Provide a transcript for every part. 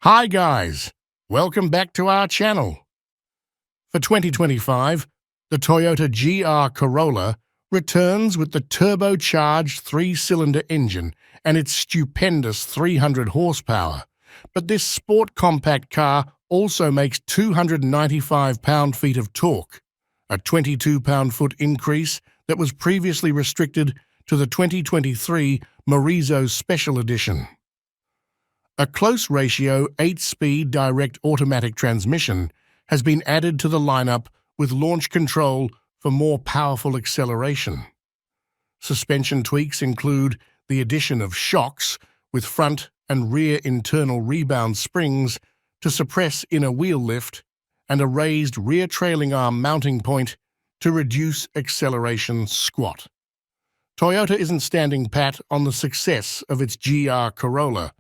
Hi guys, welcome back to our channel. For 2025, the Toyota GR Corolla returns with the turbocharged three-cylinder engine and its stupendous 300 horsepower. But this sport compact car also makes 295 pound-feet of torque, a 22 pound-foot increase that was previously restricted to the 2023 Morizo Special Edition. A close ratio 8-speed direct automatic transmission has been added to the lineup with launch control for more powerful acceleration. Suspension tweaks include the addition of shocks with front and rear internal rebound springs to suppress inner wheel lift and a raised rear trailing arm mounting point to reduce acceleration squat. Toyota isn't standing pat on the success of its GR Corolla,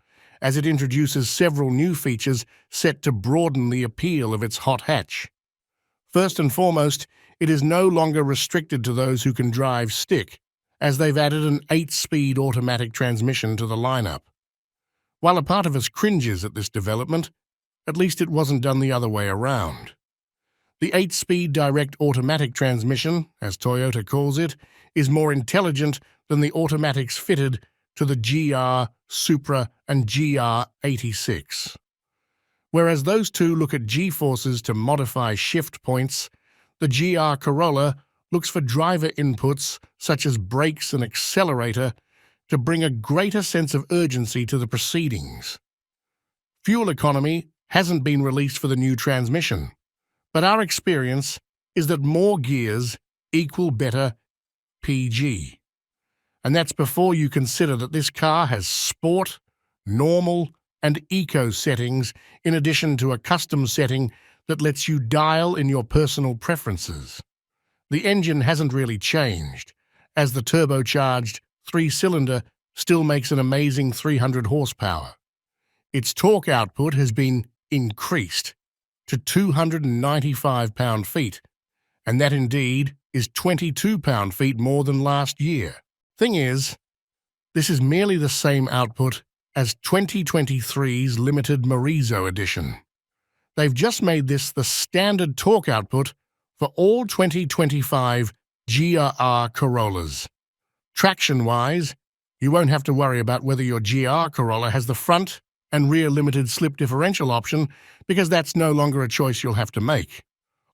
as it introduces several new features set to broaden the appeal of its hot hatch. First and foremost, it is no longer restricted to those who can drive stick, as they've added an 8-speed automatic transmission to the lineup. While a part of us cringes at this development, at least it wasn't done the other way around. The 8-speed direct automatic transmission, as Toyota calls it, is more intelligent than the automatics fitted to the GR, Supra, and GR86. Whereas those two look at G-forces to modify shift points, the GR Corolla looks for driver inputs such as brakes and accelerator to bring a greater sense of urgency to the proceedings. Fuel economy hasn't been released for the new transmission, but our experience is that more gears equal better PG. And that's before you consider that this car has sport, normal, and eco settings in addition to a custom setting that lets you dial in your personal preferences. The engine hasn't really changed, as the turbocharged three-cylinder still makes an amazing 300 horsepower. Its torque output has been increased to 295 pound-feet, and that indeed is 22 pound-feet more than last year. Thing is, this is merely the same output as 2023's limited Morizo edition. They've just made this the standard torque output for all 2025 GR Corollas. Traction-wise, you won't have to worry about whether your GR Corolla has the front and rear limited slip differential option, because that's no longer a choice you'll have to make.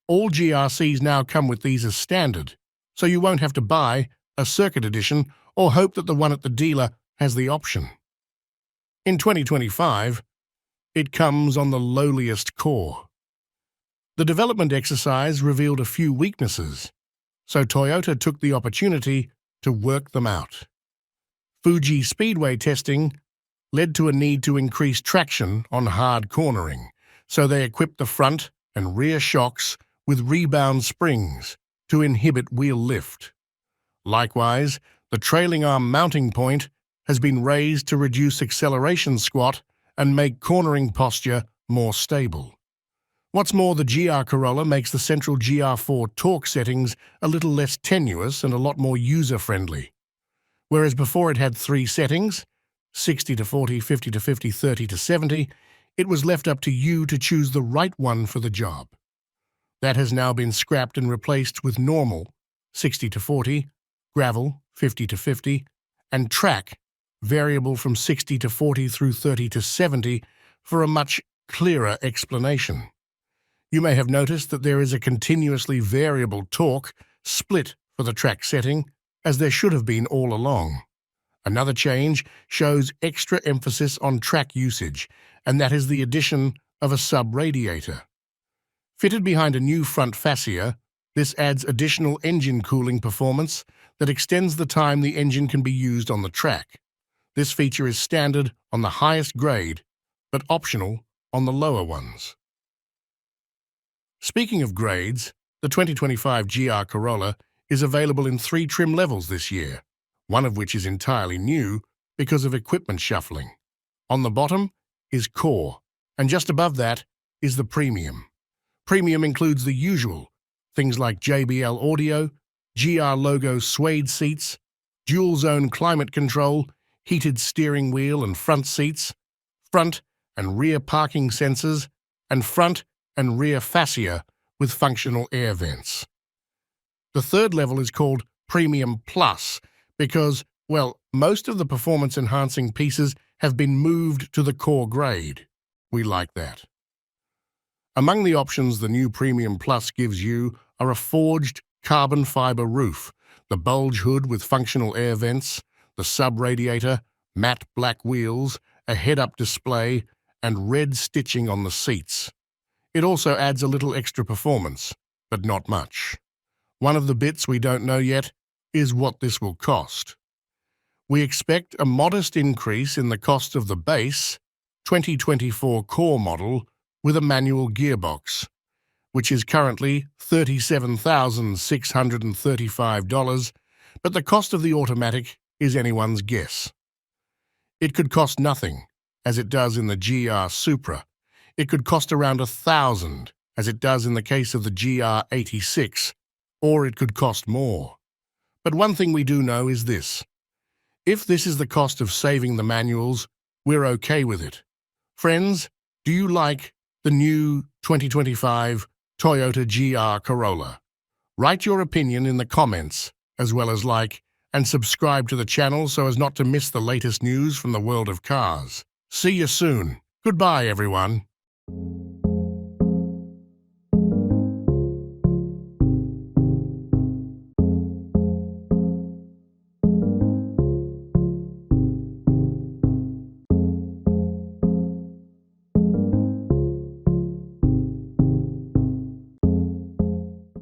All GRCs now come with these as standard, so you won't have to buy a circuit edition or hope that the one at the dealer has the option. In 2025, it comes on the lowliest core. The development exercise revealed a few weaknesses, so Toyota took the opportunity to work them out. Fuji Speedway testing led to a need to increase traction on hard cornering, so they equipped the front and rear shocks with rebound springs to inhibit wheel lift. Likewise, the trailing arm mounting point has been raised to reduce acceleration squat and make cornering posture more stable. What's more, the GR Corolla makes the central GR4 torque settings a little less tenuous and a lot more user-friendly. Whereas before it had 3 settings, 60 to 40, 50 to 50, 30 to 70, it was left up to you to choose the right one for the job. That has now been scrapped and replaced with normal, 60 to 40, gravel, 50 to 50, and track, variable from 60 to 40 through 30 to 70, for a much clearer explanation. You may have noticed that there is a continuously variable torque split for the track setting, as there should have been all along. Another change shows extra emphasis on track usage, and that is the addition of a sub-radiator. Fitted behind a new front fascia, this adds additional engine cooling performance that extends the time the engine can be used on the track. This feature is standard on the highest grade, but optional on the lower ones. Speaking of grades, the 2025 GR Corolla is available in 3 trim levels this year, one of which is entirely new because of equipment shuffling. On the bottom is Core, and just above that is the Premium. Premium includes the usual, things like JBL audio, GR logo suede seats, dual-zone climate control, heated steering wheel and front seats, front and rear parking sensors, and front and rear fascia with functional air vents. The third level is called Premium Plus because, well, most of the performance-enhancing pieces have been moved to the core grade. We like that. Among the options the new Premium Plus gives you are a forged carbon fiber roof, the bulge hood with functional air vents, the sub-radiator, matte black wheels, a head-up display, and red stitching on the seats. It also adds a little extra performance, but not much. One of the bits we don't know yet is what this will cost. We expect a modest increase in the cost of the base 2024 core model with a manual gearbox, which is currently $37,635, but the cost of the automatic is anyone's guess. It could cost nothing, as it does in the GR Supra. It could cost around $1,000, as it does in the case of the GR86, or it could cost more. But one thing we do know is this. If this is the cost of saving the manuals, we're okay with it. Friends, do you like the new 2025 Toyota GR Corolla? Write your opinion in the comments, as well as like and subscribe to the channel so as not to miss the latest news from the world of cars. See you soon. Goodbye, everyone.